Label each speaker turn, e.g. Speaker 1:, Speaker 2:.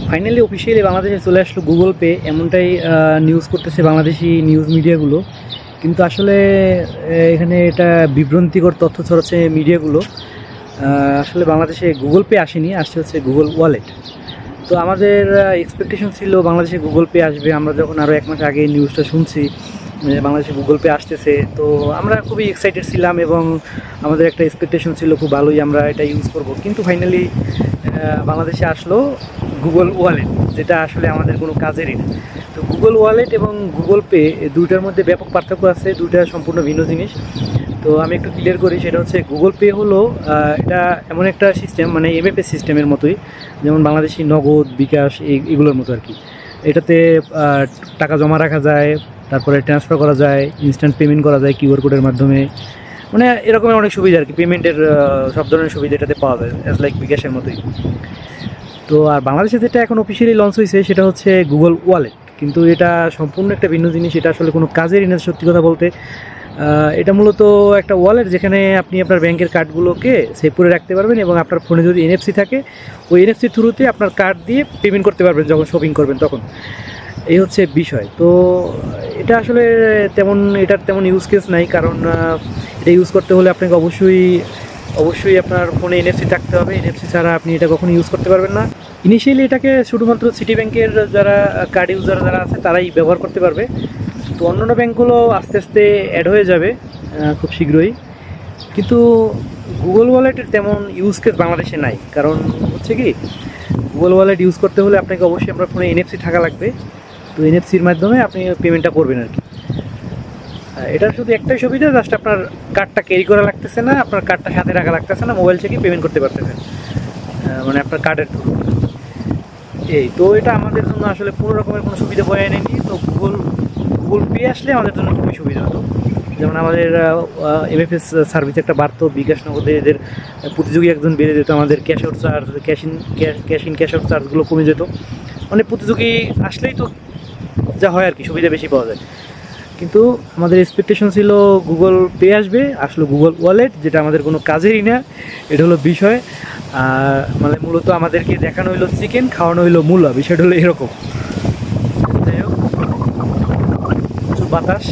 Speaker 1: Finally officially বাংলাদেশে চলে আসলো গুগল পে, এমনটাই নিউজ করতেছে বাংলাদেশি নিউজ মিডিয়াগুলো। কিন্তু আসলে এখানে এটা বিভ্রান্তিকর তথ্য ছড়াচ্ছে মিডিয়াগুলো। আসলে বাংলাদেশে গুগল পে আসেনি, আসছে হচ্ছে গুগল ওয়ালেট। তো আমাদের এক্সপেকটেশন ছিল বাংলাদেশে গুগল পে আসবে। আমরা যখন আরও 1 মাস আগে নিউজটা শুনছি বাংলাদেশে গুগল পে আসতেছে, তো আমরা খুবই এক্সাইটেড ছিলাম এবং আমাদের একটা এক্সপেকটেশন ছিল খুব ভালোই আমরা এটা ইউজ করব। কিন্তু ফাইনালি বাংলাদেশে আসলো গুগল ওয়ালেট, যেটা আসলে আমাদের কোনো কাজেরই না। তো গুগল ওয়ালেট এবং গুগল পে দুইটার মধ্যে ব্যাপক পার্থক্য আছে, দুইটা সম্পূর্ণ ভিন্ন জিনিস। তো আমি একটু ক্লিয়ার করি, সেটা হচ্ছে গুগল পে হলো এটা এমন একটা সিস্টেম, মানে এমএপএস সিস্টেমের মতোই, যেমন বাংলাদেশি নগদ, বিকাশ এগুলোর মতো আর কি। এটাতে টাকা জমা রাখা যায়, তারপরে ট্রান্সফার করা যায়, ইনস্ট্যান্ট পেমেন্ট করা যায় কিউআর কোডের মাধ্যমে, মানে এরকমের অনেক সুবিধা আর কি। পেমেন্টের সব ধরনের সুবিধা এটাতে পাওয়া যায়, অ্যাজ লাইক বিকাশের মতোই। তো আর বাংলাদেশে যেটা এখন অফিসিয়ালি লঞ্চ হয়েছে সেটা হচ্ছে গুগল ওয়ালেট, কিন্তু এটা সম্পূর্ণ একটা ভিন্ন জিনিস। এটা আসলে কোনো কাজেরই না সত্যি কথা বলতে। এটা মূলত একটা ওয়ালেট যেখানে আপনি আপনার ব্যাংকের কার্ডগুলোকে সেভ করে রাখতে পারবেন এবং আপনার ফোনে যদি এনএফসি থাকে ওই এনএফসির থ্রুতে আপনার কার্ড দিয়ে পেমেন্ট করতে পারবেন যখন শপিং করবেন তখন। এই হচ্ছে বিষয়। তো এটা আসলে এটার তেমন ইউজ কেস নাই, কারণ এটা ইউজ করতে হলে আপনাকে অবশ্যই আপনার ফোনে এনএফসি থাকতে হবে। এনএফসি ছাড়া আপনি এটা কখনো ইউজ করতে পারবেন না। ইনিশিয়ালি এটাকে শুধুমাত্র সিটি ব্যাংকের যারা কার্ড ইউজার যারা আছে তারাই ব্যবহার করতে পারবে। তো অন্যান্য ব্যাংকগুলো আস্তে আস্তে অ্যাড হয়ে যাবে খুব শীঘ্রই। কিন্তু গুগল ওয়ালেটের তেমন ইউজ কেস বাংলাদেশে নাই, কারণ হচ্ছে কি, গুগল ওয়ালেট ইউজ করতে হলে আপনাকে অবশ্যই আপনার ফোনে এনএফসি থাকা লাগবে। তো এনএফসির মাধ্যমে আপনি পেমেন্টটা করবেন আর কি। এটা শুধু একটাই সুবিধা, জাস্ট আপনার কার্ডটা ক্যারি করা লাগতেছে না, আপনার কার্ডটা সাথে রাখা লাগতেছে না, মোবাইল থেকে পেমেন্ট করতে পারতেছেন, মানে আপনার কার্ডের থ্রু। এই তো এটা আমাদের জন্য আসলে কোনো রকমের কোনো সুবিধা বয়ে আনেনি। তো গুগল পে আসলে আমাদের জন্য খুবই সুবিধা হতো। যেমন আমাদের এমএফএস সার্ভিস একটা বাড়তো, বিকাশ নগদে এদের প্রতিযোগী একজন বেড়ে যেত, আমাদের cash out charge, cash out চার্জগুলো কমে যেত। মানে প্রতিযোগী আসলেই তো যা হয় আর কি, সুবিধা বেশি পাওয়া যায়। কিন্তু আমাদের এক্সপেকটেশন ছিল গুগল পে আসলো গুগল ওয়ালেট, যেটা আমাদের কোনো কাজেরই না। এটা হলো বিষয়। মানে মূলত আমাদেরকে দেখানো হইলো চিকেন, খাওয়ানো হইলো মূলা, বিষয়টা হলো এরকম। যাই হোক, প্রচুর বাতাস।